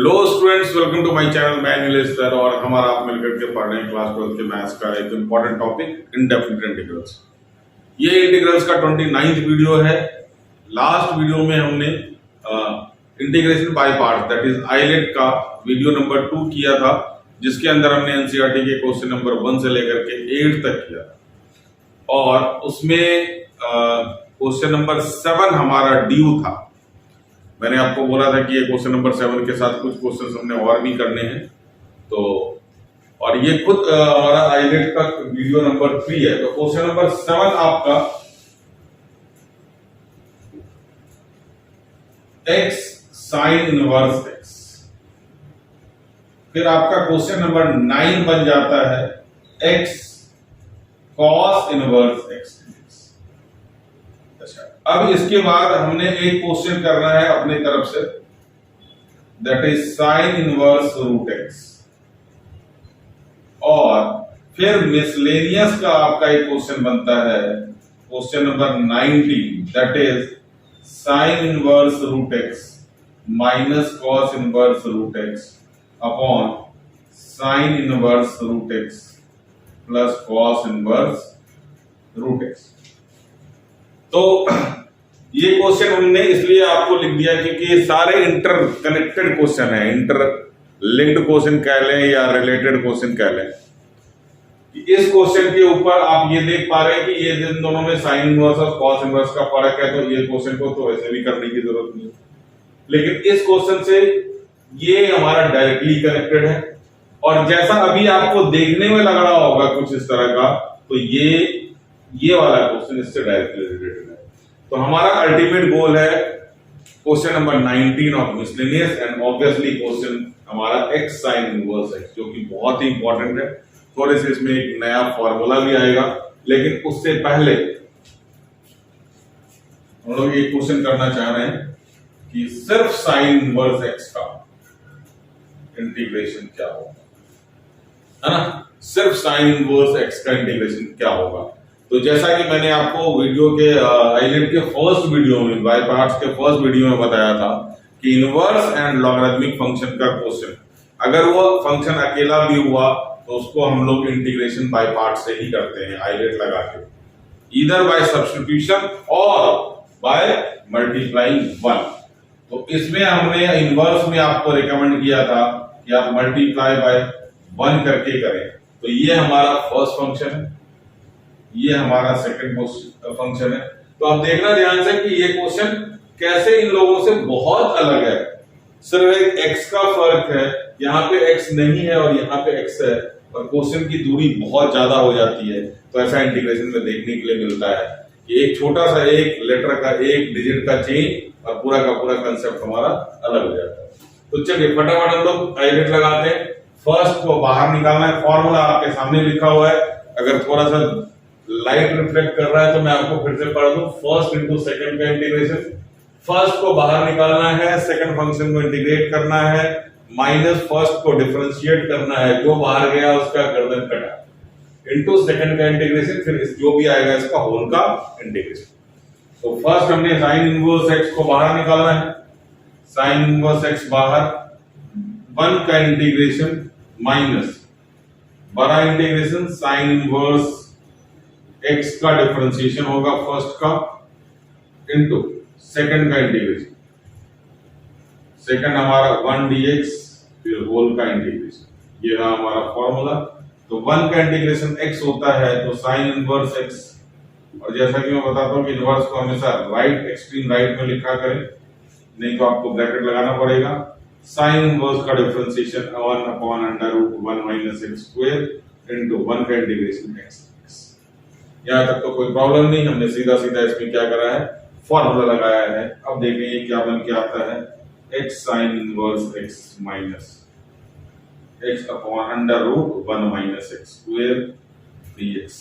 Hello students, welcome to my channel. मैं Nilesh sir और हमारा आप मिलकर के पढ़ रहे हैं क्लास 12 के मैथ्स का एक इंपॉर्टेंट टॉपिक इंडेफिनिट इंटीग्रल्स। ये इंटीग्रल्स का 29th वीडियो है। लास्ट वीडियो में हमने integration by part that is ILATE का वीडियो नंबर 2 किया था, जिसके अंदर हमने एनसीईआरटी के क्वेश्चन नंबर 1 से लेकर के 8 तक किया और उसमें क्वेश्चन नंबर 7 हमारा ड्यू था। मैंने आपको बोला था कि ये क्वेश्चन नंबर 7 के साथ कुछ क्वेश्चंस हमने और भी करने हैं, तो और ये खुद हमारा आइलेट का वीडियो नंबर 3 है। तो क्वेश्चन नंबर 7 आपका x साइन इनवर्स x, फिर आपका क्वेश्चन नंबर 9 बन जाता है x कॉस इनवर्स x। अच्छा, अब इसके बाद हमने एक क्वेश्चन करना है अपनी तरफ से, that is sine inverse root x, और फिर मिसलेनियस का आपका एक क्वेश्चन बनता है question number 19, that is sine inverse root x minus cos inverse root x upon sine inverse root x plus cos inverse root x। तो ये question हमने इसलिए आपको लिख दिया क्योंकि ये सारे इंटर कनेक्टेड क्वेश्चन है, इंटर लिंक्ड क्वेश्चन कह लें या रिलेटेड क्वेश्चन कह लें। इस क्वेश्चन के ऊपर आप ये देख पा रहे हैं कि ये इन दोनों में साइन इनवर्स और कॉस इनवर्स का फर्क है, तो ये क्वेश्चन को तो वैसे भी करने की जरूरत नहीं है, लेकिन इस क्वेश्चन से ये हमारा डायरेक्टली कनेक्टेड है। और जैसा अभी आपको देखने में लग रहा होगा कुछ इस तरह का, तो ये वाला क्वेश्चन इससे डायरेक्टली रिलेटेड है। तो हमारा अल्टीमेट गोल है question number 19 of miscellaneous and obviously question हमारा x sin इनवर्स x, जो कि बहुत ही इंपॉर्टेंट है। थोड़े से इसमें एक नया फॉर्मूला भी आएगा, लेकिन उससे पहले हम लोग एक क्वेश्चन करना चाह रहे हैं कि सिर्फ साइन इनवर्स x का इंटीग्रेशन क्या होगा, है ना। सिर्फ साइन इनवर्स x का इंटीग्रेशन क्या होगा। तो जैसा कि मैंने आपको वीडियो के आइलेट के फर्स्ट वीडियो में, बाय पार्ट्स के फर्स्ट वीडियो में बताया था कि इनवर्स एंड लॉगरिथमिक फंक्शन का क्वेश्चन अगर वो फंक्शन अकेला भी हुआ तो उसको हम लोग इंटीग्रेशन बाय पार्ट से ही करते हैं, आइलेट लगा के, ईदर बाय सब्स्टिट्यूशन और बाय मल्टीप्लाइंग 1। तो इसमें हमने इनवर्स में आपको रिकमेंड किया था कि आप मल्टीप्लाई बाय 1 करके करें। तो ये हमारा फर्स्ट फंक्शन है, ये हमारा सेकंड फंक्शन है। तो आप देखना ध्यान से कि ये क्वेश्चन कैसे इन लोगों से बहुत अलग है। सिर्फ एक x का फर्क है, यहाँ पे x नहीं है और यहाँ पे x है, और क्वेश्चन की दूरी बहुत ज्यादा हो जाती है। तो ऐसा इंटीग्रेशन में देखने के लिए मिलता है कि एक छोटा सा एक लेटर का, एक डिजिट का चेंज और पूरा का पूरा कंसेप्ट हमारा अलग हो जाता है। तो चलिए फटाफट हम लोग आइलेट लगाते हैं। फर्स्ट को बाहर निकालना है, फॉर्मूला आपके सामने लिखा हुआ है। अगर थोड़ा सा लाइट रिफ्लेक्ट कर रहा है तो मैं आपको फिर से पढ़ दूं। फर्स्ट इंटू सेकंड का इंटीग्रेशन, फर्स्ट को बाहर निकालना है, सेकंड फंक्शन को इंटीग्रेट करना है, माइनस फर्स्ट को डिफरेंशिएट करना है, जो बाहर गया उसका गर्दन कटा, इंटू सेकंड का इंटीग्रेशन, फिर जो भी आएगा इसका होल का इंटीग्रेशन। तो फर्स्ट हमने साइन इनवर्स x को बाहर निकालना है, साइन इनवर्स x बाहर, 1 का इंटीग्रेशन माइनस बड़ा इंटीग्रेशन साइन इनवर्स x का डिफरेंशिएशन होगा फर्स्ट का, इनटू सेकंड का इंटीग्रेशन, सेकंड हमारा 1 dx फिर होल का इंटीग्रेशन, ये रहा हमारा फॉर्मूला। तो 1 का इंटीग्रेशन x होता है तो साइन इनवर्स x, और जैसा कि मैं बताता हूं कि इनवर्स को हमेशा राइट एक्सट्रीम राइट में लिखा करें, नहीं तो आपको ब्रैकेट लगाना पड़ेगा। साइन इनवर्स का differentiation 1 upon under root 1 minus x square into 1 का इंटीग्रेशन x। यहां तक तो कोई प्रॉब्लम नहीं, हमने सीधा सीधा इसमें क्या करा है, फॉर्मूला लगाया है। अब देखेंगे क्या बन के आता है, x sine inverse x minus x upon under root 1 minus x square dx।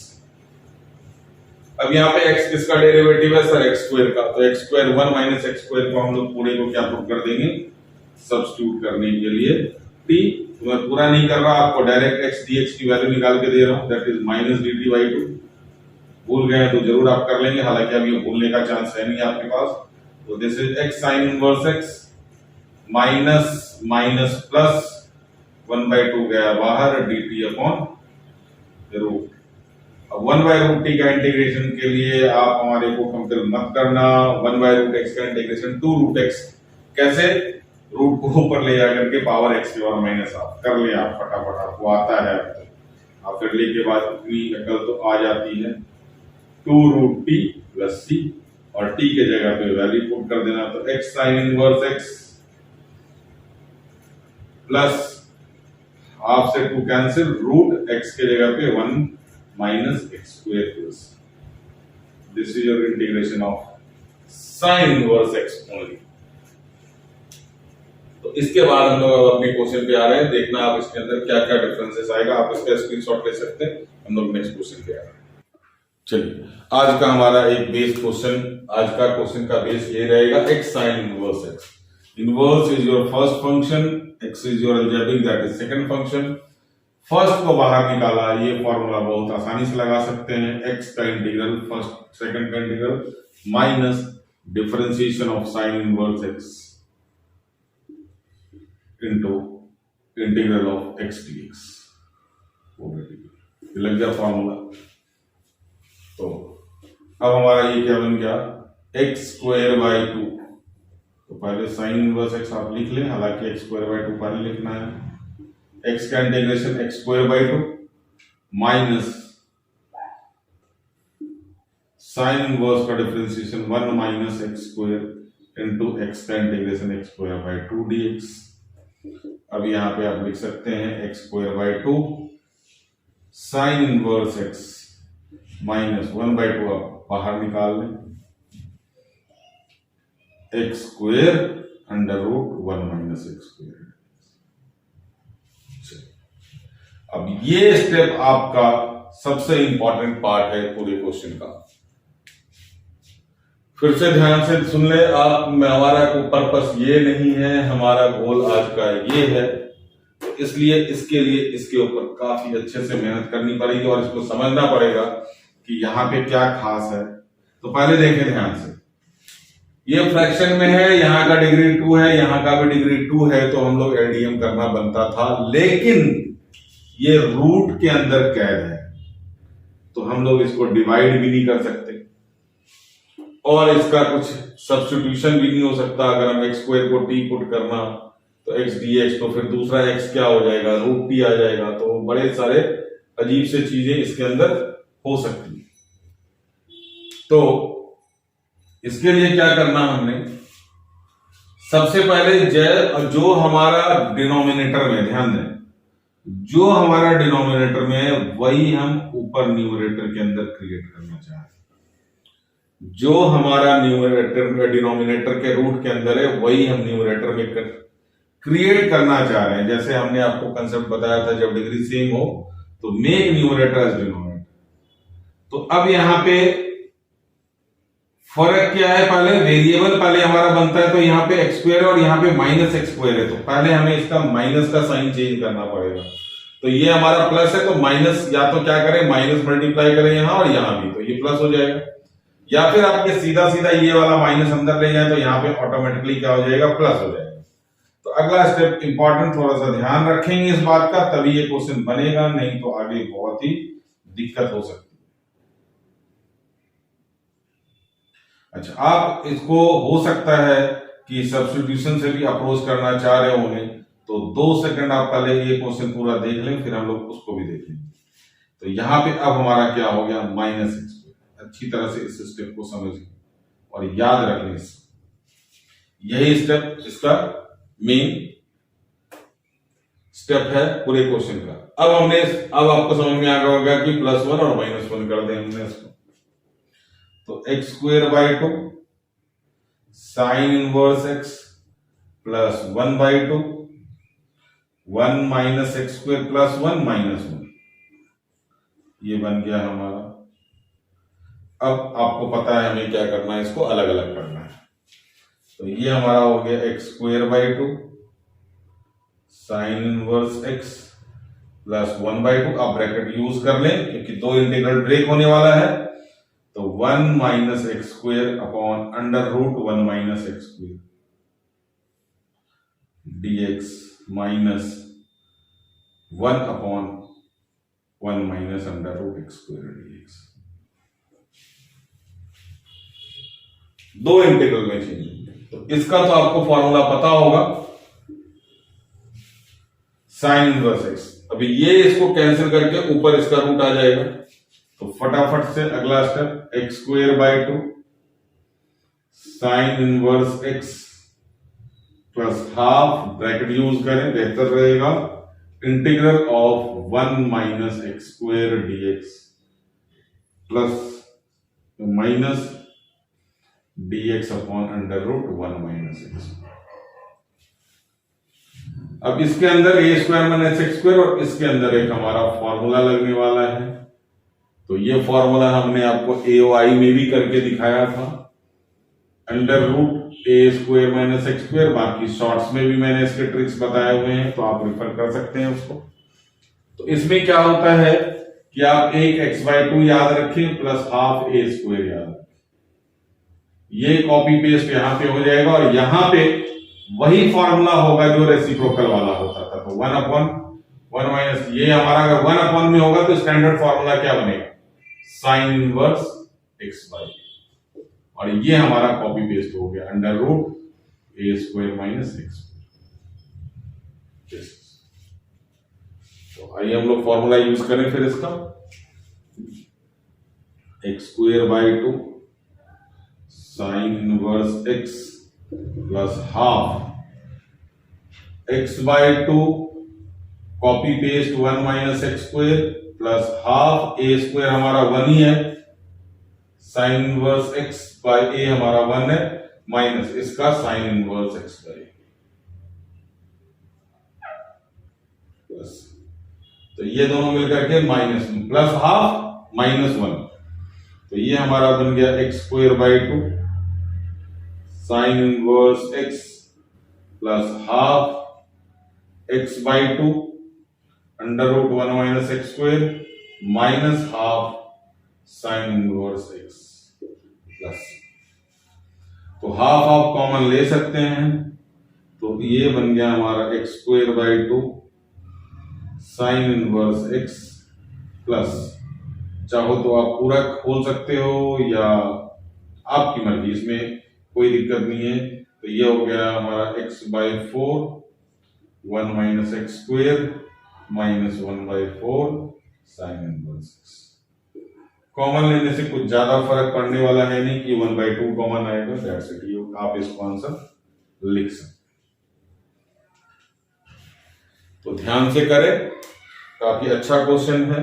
अब यहाँ पे x किसका डेरिवेटिव है सर, x स्क्वायर का, तो x square 1 minus x square को हम लोग पूरे को क्या प्रूव कर देंगे, सब्स्टिट्यूट करने के लिए t। तो मैं पूरा नहीं कर रहा, आपको डायरेक्ट x dx की वैल्यू निकाल के दे रहा हूं, that is minus dt by 2। भूल गए तो जरूर आप कर लेंगे, हालांकि अभी भूलने का चांस है नहीं आपके पास। तो this is x sin inverse x minus minus plus 1/2 गया बाहर, dt अपॉन रूट। अब 1/√t का इंटीग्रेशन के लिए आप हमारे को कंपेयर मत करना। 1/√x का इंटीग्रेशन 2√x, कैसे? रूट को ऊपर ले जाकर के पावर x की पावर माइनस आप कर ले, आप फटाफट, आपको आता है आप कर ले के बाद इतनी अकल तो आ जाती है। 2√t प्लस c और t के जगह पे वैल्यू पुट कर देना, तो x sine inverse x plus half से 2 कैंसिल, रूट x के जगह पे 1 minus x square plus, this is your integration of sine inverse x only. तो इसके बाद हम लोग अपने क्वेश्चन पे आ रहे हैं, देखना आप इसके अंदर क्या क्या डिफरेंसेस आएगा, आप इसका स्क्रीनशॉट ले सकते हैं। हम लोग नेक्स्ट क्वेश्चन पे आ रहे हैं। चलिए, आज का हमारा एक बेस क्वेश्चन, आज का क्वेश्चन का बेस ये रहेगा x sine inverse x। Inverse is your first function, x is your algebraic that is second function. First को बाहर निकाला, ये फॉर्मूला बहुत आसानी से लगा सकते हैं। x का इंटीग्रल फर्स्ट सेकंड का integral minus differentiation of sine inverse x into integral of x dx। लग गया फॉर्मूला। तो अब हमारा ये क्या बन गया, x स्क्वायर बाई 2। तो पहले साइन इनवर्स x आप लिख लें, हालांकि x स्क्वायर बाई 2 पहले लिखना है। x का integration x square by 2 minus sine inverse का differentiation 1 minus x square into x का integration x square by 2 dx। अब यहां पे आप लिख सकते हैं x square by 2 sine inverse x minus 1/2 आप बाहर निकाल लें, x square under root 1 minus x square. अब ये स्टेप आपका सबसे इंपॉर्टेंट पार्ट है पूरे क्वेश्चन का। फिर से ध्यान से सुन ले आप, हमारा को पर्पस ये नहीं है, हमारा गोल आज का ये है, तो इसलिए इसके लिए इसके ऊपर काफी अच्छे से मेहनत करनी पड़ेगी और इसको समझना पड़ेगा कि यहाँ पे क्या खास है। तो पहले देखें ध्यान से, ये फ्रैक्शन में है, यहाँ का डिग्री 2 है, यहाँ का भी डिग्री 2 है, तो हम लोग एलडीएम करना बनता था, लेकिन ये रूट के अंदर कैद है, तो हम लोग इसको डिवाइड भी नहीं कर सकते और इसका कुछ सब्स्टिट्यूशन भी नहीं हो सकता। अगर हम x स्क्वायर को t पुट करना तो x dx, तो फिर दूसरा x क्या हो जाएगा, रूट t आ जाएगा। तो बड़े सारे अजीब से चीजें इसके अंदर हो सकती है। तो इसके लिए क्या करना हमने, सबसे पहले जो हमारा डिनोमिनेटर में, ध्यान दें, जो हमारा डिनोमिनेटर में है वही हम ऊपर न्यूमरेटर के अंदर क्रिएट करना चाहते हैं। जो हमारा न्यूमरेटर डिनोमिनेटर के रूट के अंदर है वही हम न्यूमरेटर में क्रिएट करना चाह रहे हैं। जैसे हमने आपको कंसेप्ट बताया था, जब डिग्री सेम हो तो मेक न्यूमरेटर एज डिनोमिनेटर। तो अब यहां पे फर्क क्या है, पहले वेरिएबल पहले हमारा बनता है, तो यहाँ पे x स्क्वायर और यहाँ पे माइनस x स्क्वायर है, तो पहले हमें इसका माइनस का साइन चेंज करना पड़ेगा। तो ये हमारा प्लस है, तो माइनस, या तो क्या करें, माइनस मल्टीप्लाई करें यहाँ और यहाँ भी, तो ये प्लस हो जाएगा। या फिर आप ये सीधा सीधा ये वाला माइनस अंदर ले जाए तो यहाँ पे ऑटोमेटिकली क्या हो जाएगा, प्लस हो जाएगा। तो अगला स्टेप इंपॉर्टेंट, थोड़ा सा ध्यान रखेंगे इस बात का, तभी ये क्वेश्चन बनेगा, नहीं तो आगे बहुत ही दिक्कत हो सकती है। अच्छा, आप इसको हो सकता है कि सब्स्टिट्यूशन से भी अप्रोच करना चाह रहे होंगे, तो 2 सेकंड आप पहले ये क्वेश्चन पूरा देख लें, फिर हम लोग उसको भी देखेंगे। तो यहां पे अब हमारा क्या हो गया, माइनस x। अच्छी तरह से इस स्टेप को समझें और याद रख लें, यही स्टेप इसका मेन स्टेप है पूरे क्वेश्चन का। अब आपको समझ में आ गया होगा कि +1 और -1 कर दें हमने इसको। तो x square by 2 sine inverse x plus 1/2 1 minus x square plus 1 minus 1, ये बन गया हमारा। अब आपको पता है हमें क्या करना है, इसको अलग अलग करना है। तो ये हमारा हो गया x square by 2 sine inverse x plus 1/2। आप ब्रैकेट यूज कर लें क्योंकि 2 इंटीग्रल ब्रेक होने वाला है। तो 1 minus x square upon under root 1 minus x square. dx minus 1/1 minus under root x square dx। दो इंटीग्रल में चेंज होंगे। तो इसका तो आपको फॉर्मूला पता होगा, साइन इनवर्स एक्स। अभी ये इसको कैंसिल करके ऊपर इसका रूट आ जाएगा, तो फटाफट से अगला step x square by 2 sine inverse x plus half, bracket use करें बेहतर रहेगा, integral of 1 minus x square dx plus minus dx upon under root 1 minus x. अब इसके अंदर a square minus x square और इसके अंदर एक हमारा फॉर्मूला लगने वाला है। तो ये फॉर्मूला हमने आपको AOI में भी करके दिखाया था, under root a square minus x square. बाकी शॉर्ट्स में भी मैंने इसके ट्रिक्स बताए हुए हैं, तो आप रिफर कर सकते हैं उसको। तो इसमें क्या होता है कि आप एक x/2 याद रखें प्लस हाफ ए स्क्वायर याद रखें। ये कॉपी पेस्ट यहां पे हो जाएगा और यहां पे वही फॉर्मूला होगा जो रेसिप्रोकल वाला होता था। तो 1/1 माइनस ये हमारा अगर 1/1 में होगा तो स्टैंडर्ड फॉर्मूला क्या बनेगा, साइन इनवर्स x/, और ये हमारा कॉपी पेस्ट हो गया under root a square minus x. तो आइए हम लोग फॉर्मूला यूज करें फिर इसका, x square by 2 sine inverse x plus half x by 2 copy paste 1 minus x square plus half a square हमारा 1 ही है, sine inverse x by a हमारा 1 है, माइनस इसका sine inverse x by plus, तो ये दोनों मिलकर के माइनस प्लस हाफ माइनस 1। तो ये हमारा बन गया x square by 2 sine inverse x plus half x by 2 under root 1 minus x square minus half sine inverse x plus, तो हाफ आप कॉमन ले सकते हैं, तो ये बन गया हमारा x square by 2 sine inverse x plus, चाहो तो आप पूरा खोल सकते हो या आपकी मर्जी, इसमें कोई दिक्कत नहीं है। तो ये हो गया हमारा x by 4 1 minus x square minus 1/4 sine inverse x. Common लेने से कुछ ज्यादा फर्क पड़ने वाला है नहीं कि 1/2 कॉमन आएगा, दैट्स इट। आप इसको आंसर लिख सकते, तो ध्यान से करें, काफी अच्छा क्वेश्चन है।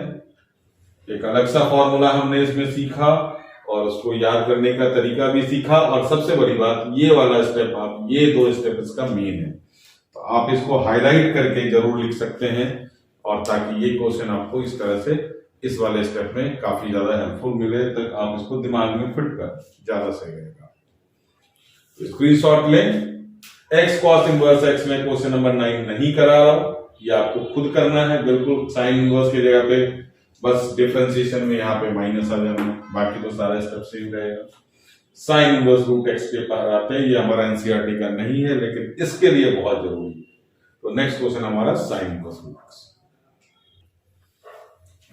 एक अलग सा फॉर्मूला हमने इसमें सीखा और उसको याद करने का तरीका भी सीखा, और सबसे बड़ी बात ये वाला स्टेप, आप ये 2 स्टेप इसका मेन है, तो आप इसको हाईलाइट करके जरूर लिख सकते हैं, और ताकि ये क्वेश्चन आपको इस तरह से इस वाले स्टेप में काफी ज्यादा हेल्पफुल मिले, तक आप इसको दिमाग में फिट कर ज्यादा सही रहेगा। तो स्क्रीनशॉट लें। एक्स कॉस इनवर्स एक्स में क्वेश्चन नंबर 9 नहीं करा रहा हूं, ये आपको खुद करना है बिल्कुल। साइन इनवर्स की जगह पे बस डिफरेंशिएशन में यहाँ पे माइनस आ जाना, बाकी तो सारा स्टेप सेम रहेगा। साइन इनवर्स रूट एक्स के पास आते हैं, ये हमारा एनसीईआरटी का नहीं है, लेकिन इसके लिए बहुत जरूरी है। तो नेक्स्ट क्वेश्चन हमारा साइन इनवर्स रूट एक्स।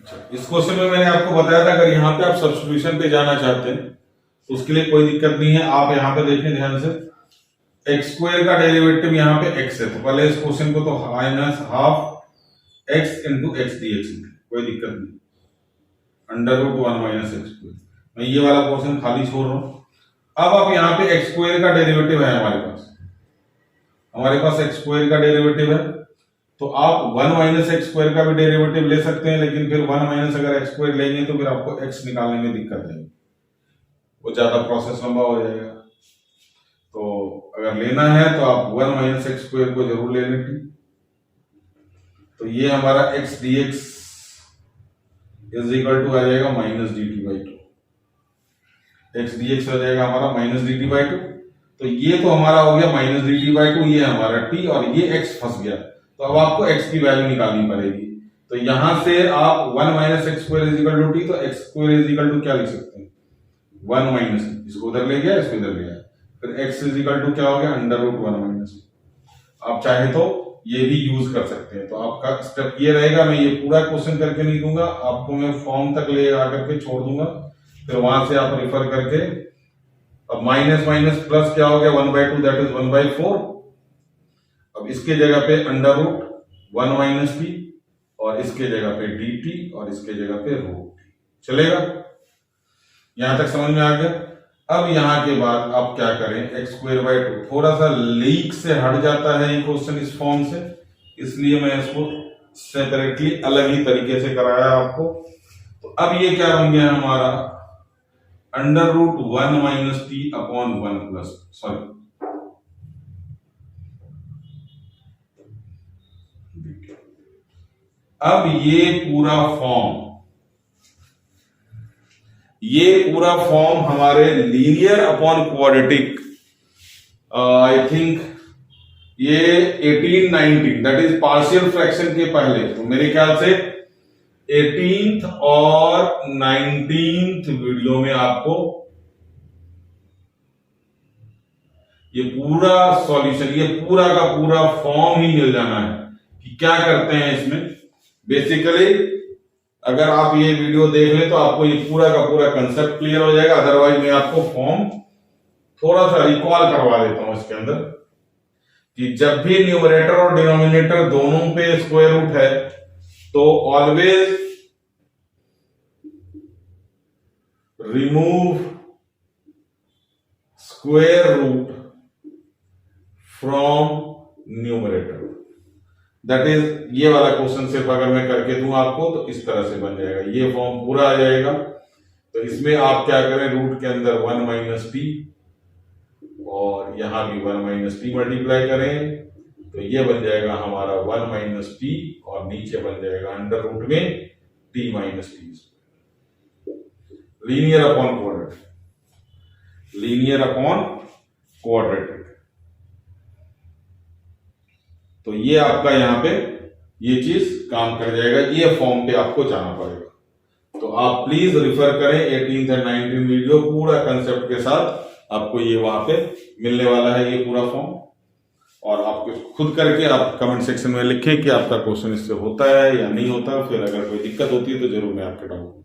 अच्छा, इस क्वेश्चन में मैंने आपको बताया था अगर यहाँ पे आप सब्स्टिट्यूशन पे जाना चाहते हैं तो उसके लिए कोई दिक्कत नहीं है। आप यहाँ पे देखें ध्यान से, एक्स स्क्वायर का डेरिवेटिव यहाँ पे एक्स है, तो पहले इस क्वेश्चन को तो minus half x into x d x, कोई दिक्कत नहीं, under root 1 minus x square. मैं ये वाला क्वेश्चन खाली छोड़ रहा हूं। अब आप यहाँ पे एक्स स्क्वायर का डेरिवेटिव है हमारे पास एक्स स्क्वायर का डेरिवेटिव है, तो आप 1 माइनस एक्स स्क्वायर का भी डेरिवेटिव ले सकते हैं, लेकिन फिर 1 माइनस अगर एक्स स्क्वायर लेंगे तो फिर आपको एक्स निकालने में दिक्कत आएगी, वो ज्यादा प्रोसेस लंबा हो जाएगा। तो अगर लेना है तो आप 1 माइनस एक्स स्क्वायर को जरूर ले लें। तो ये हमारा x d x is equal to आ जाएगा minus d t by 2, x d x हो जाएगा हमारा माइनस डी टी बाई 2। तो ये तो हमारा हो गया माइनस डी टी बाई 2, ये हमारा टी, और ये एक्स फंस गया, तो अब आपको एक्स की वैल्यू निकालनी पड़ेगी। तो यहां से आप 1 minus x square is equal to t, तो x square is equal to क्या लिख सकते हैं, 1 माइनस, इसको उधर ले गया, इसको इधर ले गया, फिर एक्स इज इक्वल टू क्या हो गया, अंडर रूट 1 माइनस। आप चाहे तो ये भी यूज कर सकते हैं। तो आपका स्टेप ये रहेगा, मैं ये पूरा क्वेश्चन करके नहीं दूंगा आपको, मैं फॉर्म तक ले आकर के छोड़ दूंगा, फिर वहां से आप रिफर करके। अब माइनस माइनस प्लस क्या हो गया, 1/2 दैट इज 1/4। अब इसके जगह पे अंडर रूट 1 माइनस टी, और इसके जगह पे डी टी, और इसके जगह पे रूट टी। चलेगा? यहां तक समझ में आ गया? अब यहां के बाद आप क्या करें, x²/2 थोड़ा सा लीक से हट जाता है ये क्वेश्चन इस फॉर्म से, इसलिए मैं इसको सेपरेटली अलग ही तरीके से कराया आपको। तो अब ये क्या बन गया हमारा, under root 1 minus t upon 1 plus, sorry अब ये पूरा फॉर्म हमारे linear upon quadratic, I think ये 18 19 दैट इज पार्शियल फ्रैक्शन के पहले, तो मेरे ख्याल से 18th और 19th वीडियो में आपको ये पूरा सॉल्यूशन, ये पूरा का पूरा फॉर्म ही मिल जाना है कि क्या करते हैं इसमें। बेसिकली अगर आप ये वीडियो देख लें तो आपको ये पूरा का पूरा कंसेप्ट क्लियर हो जाएगा। अदरवाइज मैं आपको फॉर्म थोड़ा सा रिकॉल करवा देता हूं इसके अंदर, कि जब भी न्यूमरेटर और डिनोमिनेटर दोनों पे स्क्वायर रूट है तो always remove square root from numerator. That is ये वाला क्वेश्चन सिर्फ अगर मैं करके दूं आपको तो इस तरह से बन जाएगा, ये फॉर्म पूरा आ जाएगा। तो इसमें आप क्या करें, रूट के अंदर 1 माइनस टी और यहां भी 1 माइनस टी मल्टीप्लाई करें, तो ये बन जाएगा हमारा 1 माइनस टी, और नीचे बन जाएगा अंडर रूट में T minus T. Linear upon quadratic, linear upon quadratic. तो ये आपका यहां पे ये चीज काम कर जाएगा, ये फॉर्म पे आपको जाना पड़ेगा। तो आप प्लीज रिफर करें 18th और 19th वीडियो, पूरा कंसेप्ट के साथ आपको ये वहां पे मिलने वाला है ये पूरा फॉर्म। और आप खुद करके आप कमेंट सेक्शन में लिखें कि आपका क्वेश्चन इससे होता है या नहीं होता, फिर अगर कोई दिक्कत होती है तो जरूर मैं आपके डाउट।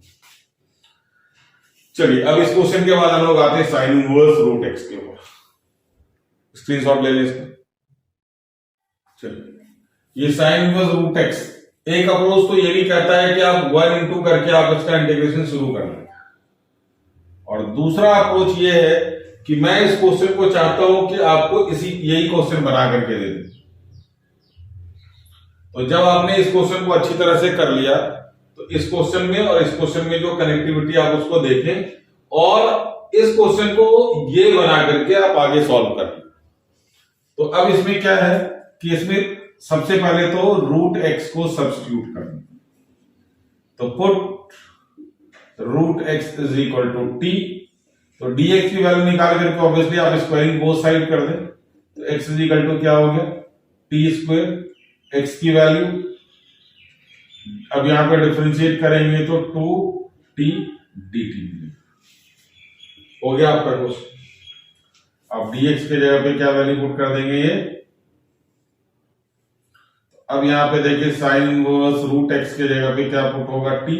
चलिए अब इस क्वेश्चन के बाद हम लोग आते हैं साइन इनवर्स रूट एक्स के ऊपर। स्क्रीनशॉट ले लें इसका। चलिए ये साइन इनवर्स रूट एक्स, एक अप्रोच तो ये भी कहता है कि आप 1 इंटू करके आप इसका इंटीग्रेशन शुरू कर लें, और दूसरा अप्रोच ये है कि मैं इस क्वेश्चन को चाहता हूं कि आपको यही क्वेश्चन बना करके दे दें। तो जब आपने इस क्वेश्चन को अच्छी तरह से कर लिया तो इस क्वेश्चन में और इस क्वेश्चन में जो कनेक्टिविटी आप उसको देखें, और इस क्वेश्चन को ये बना करके आप आगे सॉल्व कर लें। तो अब इसमें क्या है कि इसमें सबसे पहले तो रूट एक्स को सब्स्टिट्यूट करना। तो put root x is equal to t, तो dx की वैल्यू निकाल करके ऑब्वियसली आप स्क्वायरिंग बोथ साइड कर दें, तो x इज इक्वल टू क्या हो गया, टी स्क्वायर, x की वैल्यू अब यहां पे डिफरेंशिएट करेंगे तो 2t dt हो गया आपका क्वेश्चन। अब dx के जगह पे क्या वैल्यू पुट कर देंगे ये, अब यहां पे देखिए साइन इनवर्स रूट एक्स के जगह पे क्या पुट होगा t,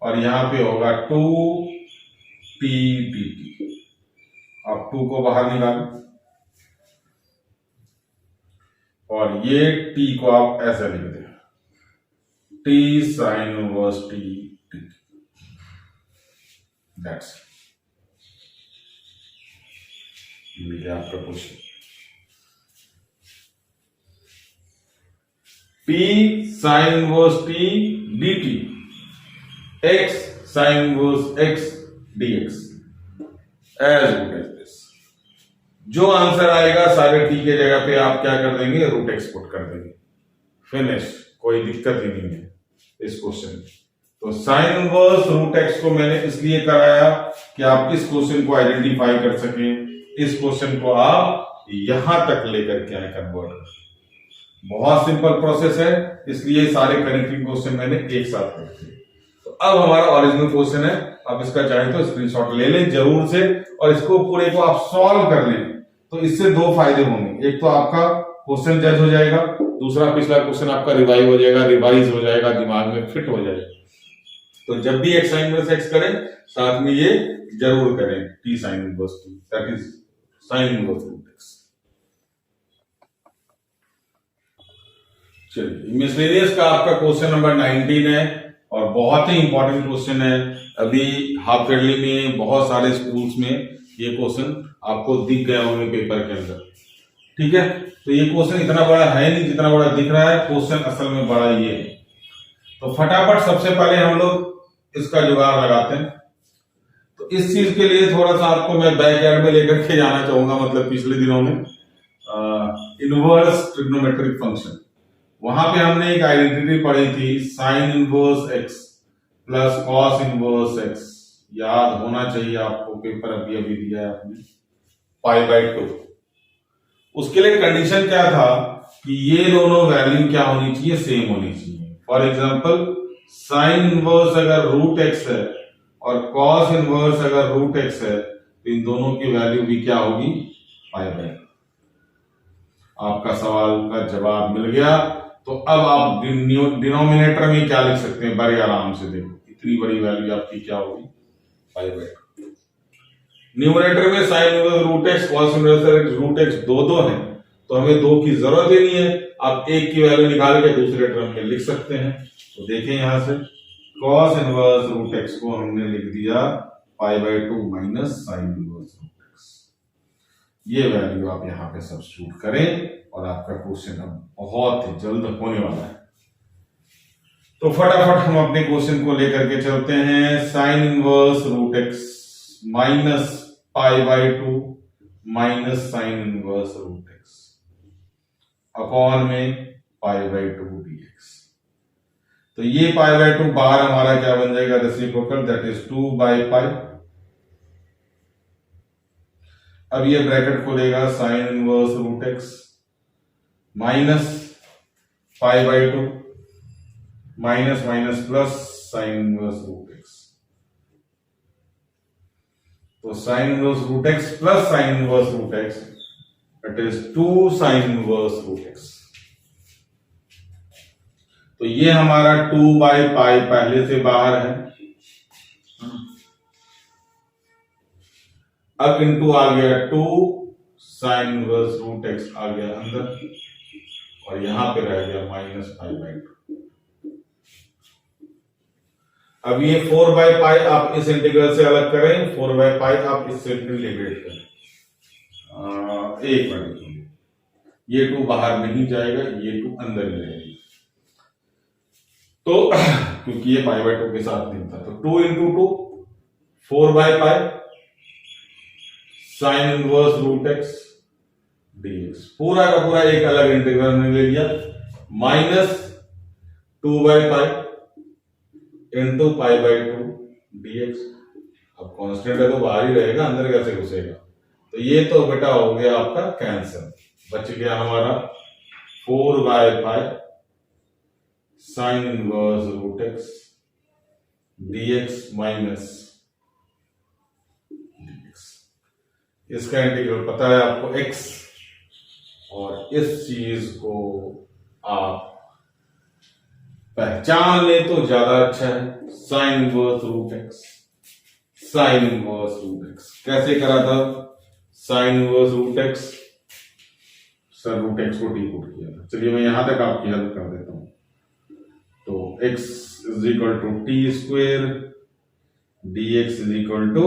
और यहां पे होगा 2t dt। अब 2 को बाहर निकालें और ये t को आप ऐसे लिख दें, t sine inverse t dt। That's ये आपका question. t sine inverse t dt, x sine inverse x dx, as good as this. जो आंसर आएगा सारे t के जगह पे आप क्या कर देंगे, रूट एक्स पुट कर देंगे, फिनिश, कोई दिक्कत ही नहीं है इस क्वेश्चन में। तो साइन इनवर्स रूट एक्स को मैंने इसलिए कराया कि आप इस क्वेश्चन को आइडेंटिफाई कर सकें, इस क्वेश्चन को आप यहां तक लेकर के आए कन्वर्ट। बहुत सिंपल प्रोसेस है, इसलिए सारे कनेक्टिंग क्वेश्चन मैंने एक साथ रखे। तो अब हमारा ओरिजिनल क्वेश्चन है, आप इसका चाहे तो स्क्रीनशॉट ले लें जरूर से, और इसको पूरे को आप सॉल्व कर लें। तो इससे दो फायदे होंगे, एक तो आपका क्वेश्चन जज हो जाएगा, दूसरा पिछला क्वेश्चन आपका रिवाइव हो जाएगा, रिवाइज हो जाएगा, दिमाग में फिट हो जाएगा। तो जब भी x sin इनवर्स x करें साथ में ये जरूर करें t sin inverse t, that is sin inverse root x। चलिए मिसलेनियस का आपका क्वेश्चन नंबर 19 है और बहुत ही इंपॉर्टेंट क्वेश्चन है। अभी हाफ ईयरली में बहुत सारे स्कूल्स में ये क्वेश्चन आपको दिख गया होंगे पेपर के अंदर, ठीक है। तो ये क्वेश्चन इतना बड़ा है नहीं जितना बड़ा दिख रहा है, क्वेश्चन असल में बड़ा ये है। तो फटाफट सबसे पहले हम लोग इसका जुगाड़ लगाते हैं। तो इस चीज के लिए थोड़ा सा आपको मैं बैकयार्ड में लेकर के जाना चाहूंगा, मतलब पिछले दिनों में इनवर्स ट्रिग्नोमेट्रिक फंक्शन, वहां पे हमने एक आइडेंटिटी पढ़ी थी sign inverse x plus cos inverse x, याद होना चाहिए आपको, पेपर अभी अभी दिया है आपने, π/2। उसके लिए कंडीशन क्या था कि ये दोनों वैल्यू क्या होनी चाहिए, सेम होनी चाहिए। फॉर एग्जांपल साइन इनवर्स अगर रूट एक्स है और कॉस इनवर्स अगर रूट एक्स है तो इन दोनों की वैल्यू भी क्या होगी, π/2। आपका सवाल का जवाब मिल गया। तो अब आप डिनोमिनेटर में क्या लिख सकते हैं, बड़े आराम से देखो, इतनी बड़ी वैल्यू आपकी क्या होगी, π/2। न्यूमरेटर में sine inverse root x, cos inverse root x दो है, तो हमें दो की जरूरत ही नहीं है। आप एक की वैल्यू निकाल के दूसरे टर्म में लिख सकते हैं। तो देखें यहां से कॉस इनवर्स रूट एक्स को हमने लिख दिया π/2 minus sine inverse root x. ये वैल्यू आप यहां पे सब्स्टिट्यूट करें और आपका क्वेश्चन अब बहुत ही जल्द होने वाला है। तो फटाफट हम अपने क्वेश्चन को लेकर के चलते हैं। Sine inverse root x minus π/2 minus sine inverse root x upon में π/2 dx। तो ये π/2 बाहर हमारा क्या बन जाएगा, रेसिप्रोकल, दैट इज 2/π। अब ये ब्रैकेट खोलेगा sine inverse root x minus π/2 minus minus plus sine inverse root x. तो sine inverse root x plus sine inverse root x, that is 2 sine inverse root x. तो ये हमारा 2/π पहले से बाहर है, अब इनटू आ गया 2 साइन इनवर्स रूट एक्स आ गया अंदर, और यहां पे रह गया माइनस π/2। अब ये 4/π आप इस इंटीग्रल से अलग करें, 4/π आप इससे इंटीग्रेट करें। एक मिनट, ये 2 बाहर नहीं जाएगा, ये 2 अंदर ही रहेगी। तो क्योंकि ये π/2 के साथ नहीं था, तो 2 × 2 4/π sine inverse root x dx, पूरा का पूरा एक अलग इंटीग्रल में ले लिया, माइनस 2/π इंटू π/2 dx। अब कांस्टेंट है तो बाहर ही रहेगा, अंदर कैसे घुसेगा। तो ये तो बेटा हो गया आपका कैंसिल, बच गया हमारा 4/π sine inverse root x dx minus dx। इसका इंटीग्रल पता है आपको x, और इस चीज को आप पहचान ले तो ज्यादा अच्छा है। Sine inverse root x, sine inverse root x कैसे करा था, sine inverse root x, sir root x को डिकोड किया था। चलिए मैं यहां तक आपकी हेल्प कर देता हूं। तो x is equal to t square, dx is equal to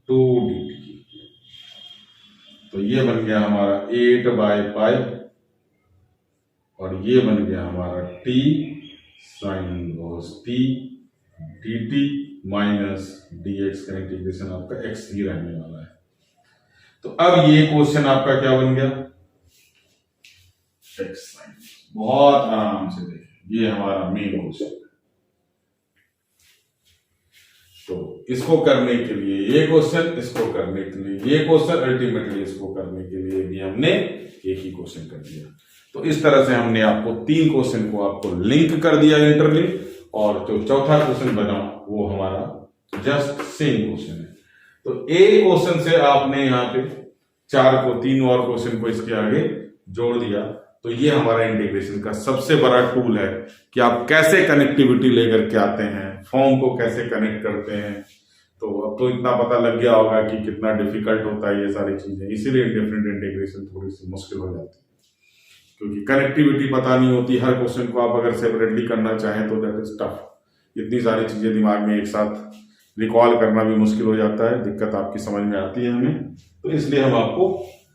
2 dt। तो ये बन गया हमारा 8/π, और ये बन गया हमारा t sine inverse t dt minus dx का इंटीग्रेशन आपका x ही रहने वाला है। तो अब ये क्वेश्चन आपका क्या बन गया, x साइन। बहुत आराम से देखें, ये हमारा मेन क्वेश्चन है। तो इसको करने के लिए ये क्वेश्चन, इसको करने के लिए ये क्वेश्चन, अल्टीमेटली इसको करने के लिए भी हमने एक ही क्वेश्चन कर दिया। तो इस तरह से हमने आपको 3 क्वेश्चन को आपको लिंक कर दिया इंटरलिंक, और जो चौथा क्वेश्चन बना वो हमारा जस्ट सेम क्वेश्चन है। तो एक क्वेश्चन से आपने यहाँ पे तीन और क्वेश्चन को इसके आगे जोड़ दिया। तो ये हमारा इंटीग्रेशन का सबसे बड़ा टूल है कि आप कैसे कनेक्टिविटी लेकर के आते हैं, फॉर्म को कैसे कनेक्ट करते हैं। तो अब तो इतना पता लग गया होगा कि कितना डिफिकल्ट होता है ये सारी चीजें, इसीलिए डिफरेंट इंटीग्रेशन थोड़ी सी मुश्किल हो जाती है, क्योंकि कनेक्टिविटी पता नहीं होती। हर क्वेश्चन को आप अगर सेपरेटली करना चाहें तो दैट इज टफ। इतनी सारी चीजें दिमाग में एक साथ रिकॉल करना भी मुश्किल हो जाता है, दिक्कत आपकी समझ में आती है हमें। तो इसलिए हम आपको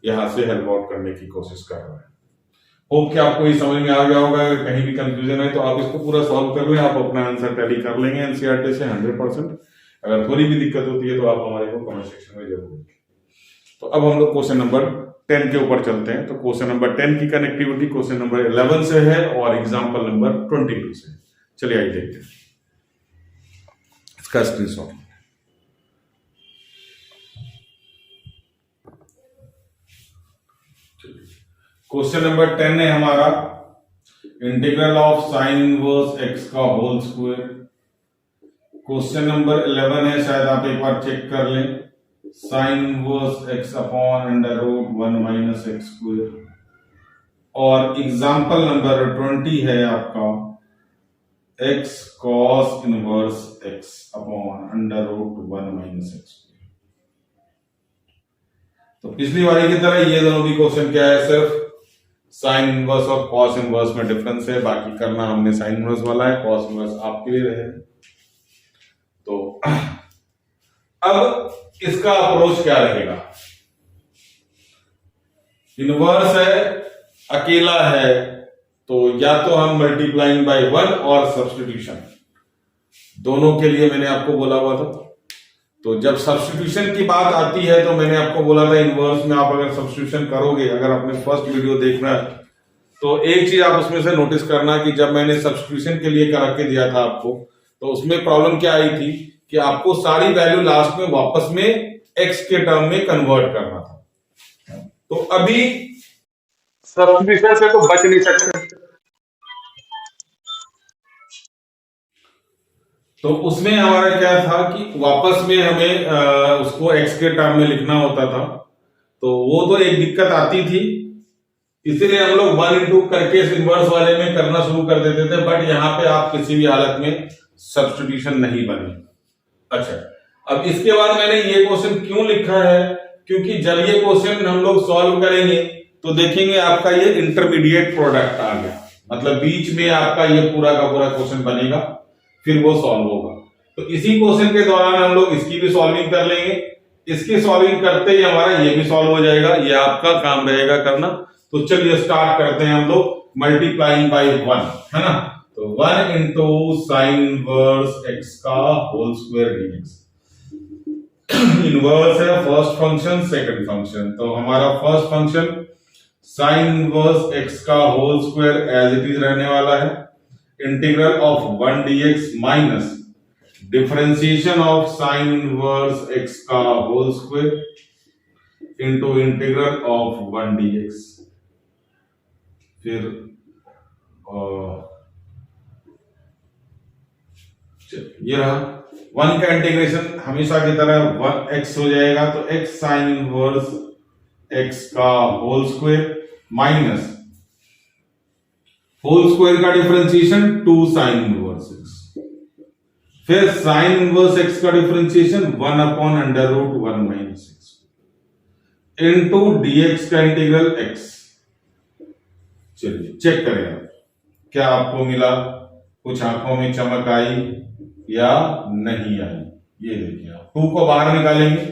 यहाँ से हेल्प आउट करने की कोशिश कर रहे हैं। होप कि आपको ये समझ में आ गया होगा। अगर कहीं भी कंफ्यूजन है तो आप इसको पूरा सॉल्व कर लें, आप अपना आंसर टैली कर लेंगे एनसीईआरटी से 100%। अगर थोड़ी भी दिक्कत होती है तो आप हमारे को कमेंट सेक्शन में जरूर लिखें। तो अब हम लोग क्वेश्चन नंबर 10 के ऊपर चलते हैं। तो क्वेश्चन नंबर 10 की कनेक्टिविटी क्वेश्चन नंबर 11 से है और एग्जाम्पल नंबर 22 से। चलिए आइए देखते हैं इसका स्क्रीनशॉट। क्वेश्चन नंबर 10 है हमारा integral of sine inverse x का होल स्क्वायर। क्वेश्चन नंबर 11 है, शायद आप एक बार चेक कर लें, sine inverse x upon under root 1 minus x square. और एग्जाम्पल नंबर 20 है आपका x cos inverse x upon under root 1 minus x. तो पिछली बारी की तरह ये दोनों भी क्वेश्चन क्या है, सिर्फ साइन इनवर्स और कॉस इनवर्स में डिफरेंस है। बाकी करना हमने साइन इनवर्स वाला है, कॉस इनवर्स आपके लिए रहे। तो अब इसका अप्रोच क्या रहेगा। इनवर्स है, अकेला है, तो या तो हम मल्टीप्लाइंग बाय 1 और सब्स्टिट्यूशन, दोनों के लिए मैंने आपको बोला हुआ था। तो जब सब्स्टिट्यूशन की बात आती है तो मैंने आपको बोला था इनवर्स में आप अगर सब्स्टिट्यूशन करोगे, अगर आपने फर्स्ट वीडियो देखना है तो एक चीज आप उसमें से नोटिस करना कि जब मैंने सब्स्टिट्यूशन के लिए करा के दिया था आपको, तो उसमें प्रॉब्लम क्या आई थी कि आपको सारी वैल्यू लास्ट में वापस में एक्स के टर्म में कन्वर्ट करना था। तो अभी सब्स्टिट्यूशन से तो बच नहीं सकते, तो उसमें हमारा क्या था कि वापस में हमें उसको एक्स के टर्म में लिखना होता था। तो वो तो एक दिक्कत आती थी, इसीलिए हम लोग 1 इंटू करके इनवर्स वाले में करना शुरू कर देते थे। बट यहाँ पे आप किसी भी हालत में सब्स्टिट्यूशन नहीं बने। अच्छा, अब इसके बाद मैंने ये क्वेश्चन क्यों लिखा है, क्योंकि जब ये क्वेश्चन हम लोग सॉल्व करेंगे तो देखेंगे आपका ये इंटरमीडिएट प्रोडक्ट आ गया, मतलब बीच में आपका ये पूरा का पूरा क्वेश्चन बनेगा, फिर वो सॉल्व होगा। तो इसी क्वेश्चन के दौरान हम लोग इसकी भी सॉल्विंग कर लेंगे, इसकी सॉल्विंग करते ही हमारा ये भी सॉल्व हो जाएगा, ये आपका काम रहेगा करना। तो चलिए स्टार्ट करते हैं हम लोग मल्टीप्लाइंग बाय 1, है ना। तो 1 इंटू साइन इनवर्स एक्स का होल स्क्वायर डीएक्स। इनवर्स है फर्स्ट फंक्शन, सेकंड फंक्शन। तो हमारा first function sine inverse x का whole square as it is रहने वाला है। Integral of 1 dx minus differentiation of sine inverse x का whole square into integral of 1 dx। फिर ये रहा 1 का इंटीग्रेशन हमेशा की तरह 1x हो जाएगा, तो x साइन इनवर्स x का whole square minus whole square का डिफरेंशिएशन 2 साइन इनवर्स x, फिर साइन इनवर्स x का differentiation 1 upon under root 1 minus x into dx का इंटीग्रल x। चलिए चेक करें आप क्या आपको मिला, कुछ आंखों में चमक आई या नहीं आई। ये देखिए आप 2 को बाहर निकालेंगे,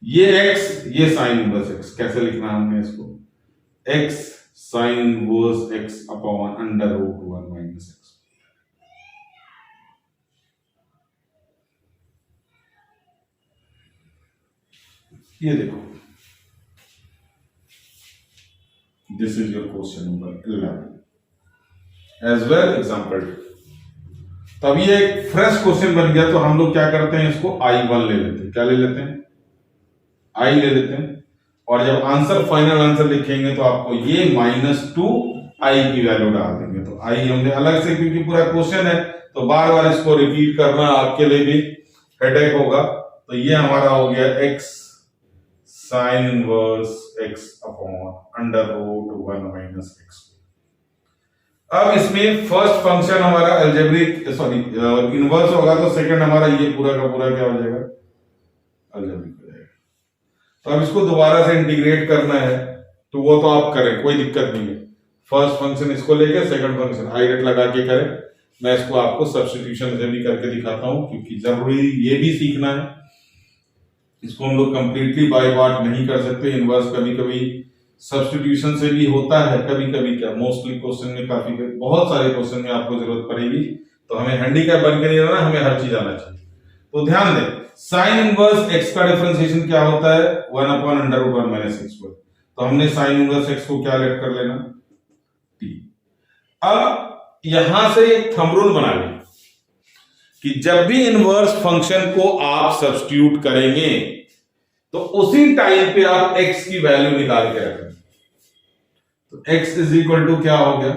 ये x ये साइन इनवर्स x, कैसे लिखना हमने इसको, x sine inverse x upon under root 1 minus x. ये देखो, this is your question number 11 as well example. तो अब ये एक फ्रेश क्वेश्चन बन गया, तो हम लोग क्या करते हैं, इसको I1 ले लेते हैं। क्या ले लेते हैं, I ले लेते हैं। और जब आंसर फाइनल आंसर लिखेंगे तो आपको ये -2 I की वैल्यू डाल देंगे। तो I हमने अलग से, क्योंकि पूरा क्वेश्चन है तो बार बार इसको रिपीट करना आपके लिए भी हेडेक होगा। तो ये हमारा हो गया x sine inverse x upon under root 1 minus x. अब इसमें फर्स्ट फंक्शन हमारा अलजेब्रिक इनवर्स होगा, तो सेकंड हमारा ये पूरा का पूरा क्या हो जाएगा, अलजेब्रिक हो जाएगा। तो अब इसको दोबारा से इंटीग्रेट करना है, तो वो तो आप करें, कोई दिक्कत नहीं है। फर्स्ट फंक्शन इसको लेके सेकंड फंक्शन आईडेट लगा के करें। मैं इसको आपको सब्स्टिट्यूशन से भी करके दिखाता हूं, क्योंकि जरूरी ये भी सीखना है। इसको हम लोग कंप्लीटली बाय पार्ट नहीं कर सकते। इनवर्स कभी कभी सब्स्टिट्यूशन से भी होता है, कभी कभी क्या, मोस्टली क्वेश्चन में काफी बहुत सारे क्वेश्चन में आपको जरूरत पड़ेगी, तो हमें हैंडीकैप बन के नहीं रहना, हमें हर चीज आना चाहिए। तो ध्यान दें, साइन इनवर्स एक्स का डिफरेंशिएशन क्या होता है, 1 upon under root 1 minus x. तो हमने साइन इनवर्स एक्स को क्या लेट कर लेना, टी। अब यहां से एक थंब रूल बना लें कि जब भी इनवर्स फंक्शन को आप सब्स्टिट्यूट करेंगे तो उसी टाइम पे आप x की वैल्यू निकाल के रखें। तो x इज इक्वल टू क्या हो गया,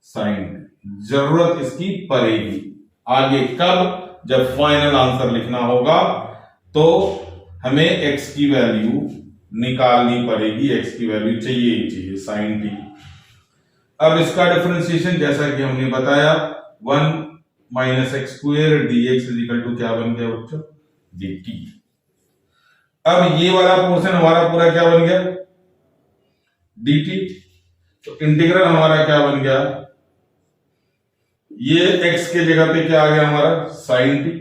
साइन। जरूरत इसकी पड़ेगी आगे, कब, जब फाइनल आंसर लिखना होगा तो हमें x की वैल्यू निकालनी पड़ेगी, x की वैल्यू चाहिए ही चाहिए, साइन टी। अब इसका डिफरेंशिएशन जैसा कि हमने बताया, 1 minus x square d x is equal to क्या बन गया बच्चों, डी टी। अब ये वाला पोर्शन हमारा पूरा क्या बन गया, dt। तो इंटीग्रल हमारा क्या बन गया, ये x के जगह पे क्या आ गया हमारा, sin t,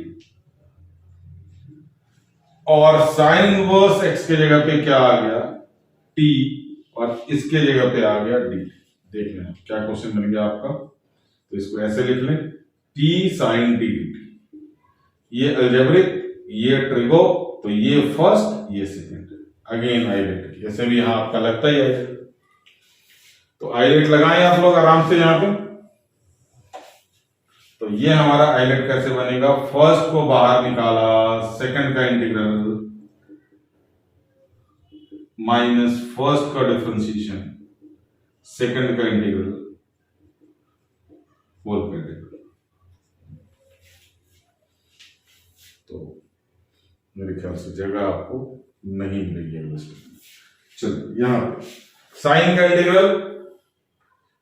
और साइन इनवर्स x के जगह पे क्या आ गया, t, और इसके जगह पे आ गया dt। देख लें क्या क्वेश्चन बन गया आपका। तो इसको ऐसे लिख लें, t sin t dt। ये अलजेब्रिक, ये ट्रिगो, तो ये फर्स्ट, ये सेकंड, अगेन आइलेट, ऐसे भी यहां आपका लगता ही है। तो आइलेट लगाएं आप लोग आराम से यहां पे। तो ये हमारा आइलेट कैसे बनेगा, फर्स्ट को बाहर निकाला, सेकंड का इंटीग्रल माइनस फर्स्ट का डिफरेंशिएशन, सेकंड का इंटीग्रल, होल का इंटीग्रल। तो मेरे ख्याल से जगह आपको नहीं मिलेगी। चलिए यहां साइन का इंटीग्रल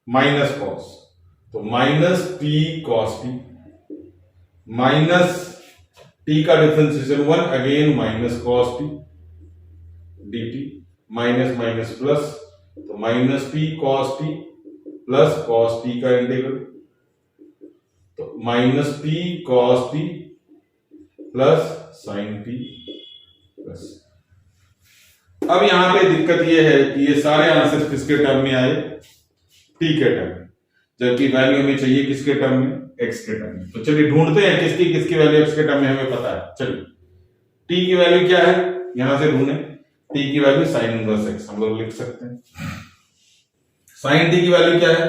माइनस कॉस, तो minus t cos t, minus t का differentiation 1, again minus cos t d t, minus minus plus, तो minus t cos t plus cos t का इंटीग्रल, तो minus t cos t plus sine t plus. अब यहां पे दिक्कत ये है कि ये सारे आंसर किसके टर्म में आए, टी के टर्म में, जबकि वैल्यू हमें चाहिए किसके टर्म में, एक्स के टर्म में। तो चलिए ढूंढते हैं किसकी किसकी वैल्यू एक्स के टर्म में हमें पता है। चलिए टी की वैल्यू क्या है, यहां से ढूंढे, टी की वैल्यू साइन इनवर्स एक्स हम लोग लिख सकते हैं। साइन टी की वैल्यू क्या है,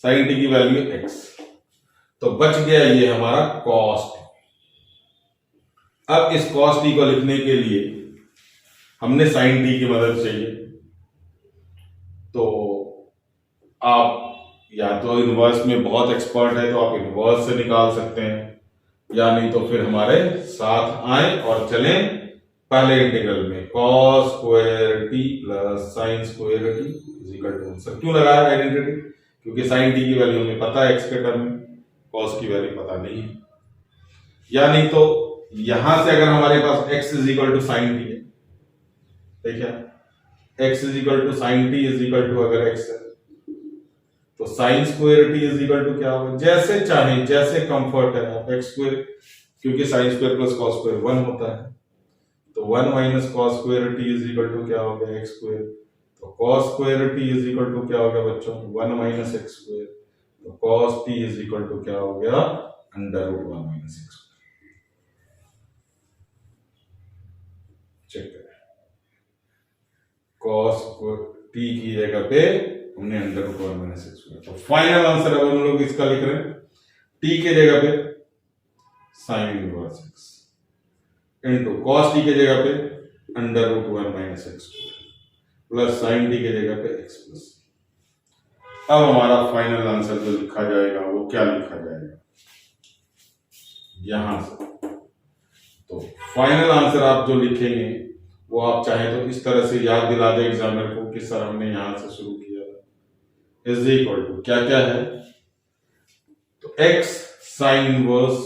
साइन टी की वैल्यू एक्स, तो बच गया ये हमारा कॉस टी। अब इस कॉस टी को लिखने के लिए हमने साइन टी की मदद चाहिए, तो आप या तो इनवर्स में बहुत एक्सपर्ट है तो आप इनवर्स से निकाल सकते हैं, या नहीं तो फिर हमारे साथ आए और चलें पहले इंटीग्रल में, cos square t plus sine square t is equal to answer. क्यों लगाया आइडेंटिटी, क्योंकि साइन टी की वैल्यू हमें पता है एक्स के टर्म में, कॉस की वैल्यू पता नहीं है। या नहीं तो यहां से अगर हमारे पास x is equal to sine t है, देखिए x is equal to sine t is equal to, अगर x है तो sine square t is equal to क्या होगा, जैसे चाहे जैसे कंफर्ट है आप x स्क्वायर, क्योंकि sine square plus cos square 1 होता है, तो 1 minus cos square t is equal to क्या हो गया, x स्क्वायर। तो cos square t is equal to क्या हो गया बच्चों, 1 माइनस x स्क्वायर, तो cos t is equal to क्या हो गया, under root 1 minus x। Check करें, कॉस टी की जगह पे हमने अंडर रूट 1 माइनस एक्स लिया। तो फाइनल आंसर अब हम लोग इसका लिख रहे हैं, टी के जगह पे sine inverse x into cos t के जगह पे under root 1 minus x plus sine t के जगह पे एक्स प्लस। अब हमारा फाइनल आंसर जो लिखा जाएगा वो क्या लिखा जाएगा, यहां से। तो फाइनल आंसर आप जो लिखेंगे वो आप चाहें तो इस तरह से याद दिला दे एग्जामिनर को कि सर हमने यहां से शुरू किया था। इज इक्वल टू क्या क्या है, तो x साइन इनवर्स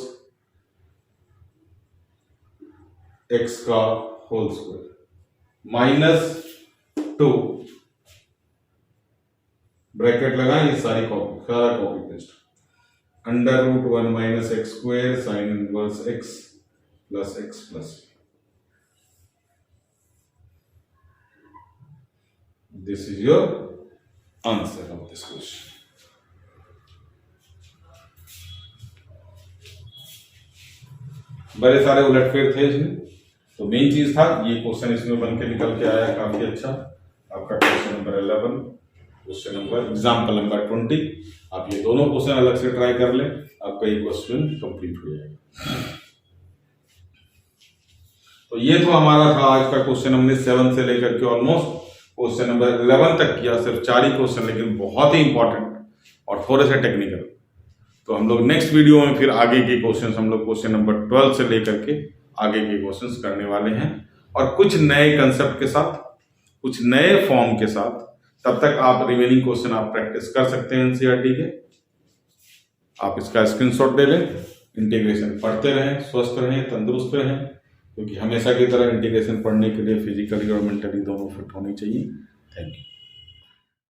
x का होल स्क्वायर -2 ब्रैकेट लगा, ये सारा copy paste, √1 - x square sine inverse x plus x plus, this is your answer of this question. बड़े सारे उलटफेर थे इसमें, तो मेन चीज था ये क्वेश्चन इसमें बन के निकल के आया काफी अच्छा। आपका question number 11, question number example number 20, आप ये दोनों क्वेश्चन अलग से ट्राई कर लें, आपका ये क्वेश्चन कंप्लीट हो जाएगा। तो ये तो हमारा था आज का क्वेश्चन, हमने 7 से लेकर के ऑलमोस्ट क्वेश्चन नंबर 11 तक किया, सिर्फ 4 ही क्वेश्चन, लेकिन बहुत ही इंपॉर्टेंट और थोड़े से टेक्निकल। तो हम लोग नेक्स्ट वीडियो में फिर आगे के क्वेश्चंस, हम लोग क्वेश्चन नंबर 12 से लेकर के आगे के क्वेश्चंस करने वाले हैं, और कुछ नए कंसेप्ट के साथ, कुछ नए फॉर्म के साथ। तब तक आप रिमेनिंग क्वेश्चन आप प्रैक्टिस कर सकते हैं एनसीईआरटी के। आप इसका स्क्रीनशॉट ले लें, इंटीग्रेशन पढ़ते रहें, स्वस्थ रहें, तंदुरुस्त रहें, क्योंकि हमेशा की तरह इंटीग्रेशन पढ़ने के लिए फिजिकली और मेंटली दोनों फिट होनी चाहिए। Thank you.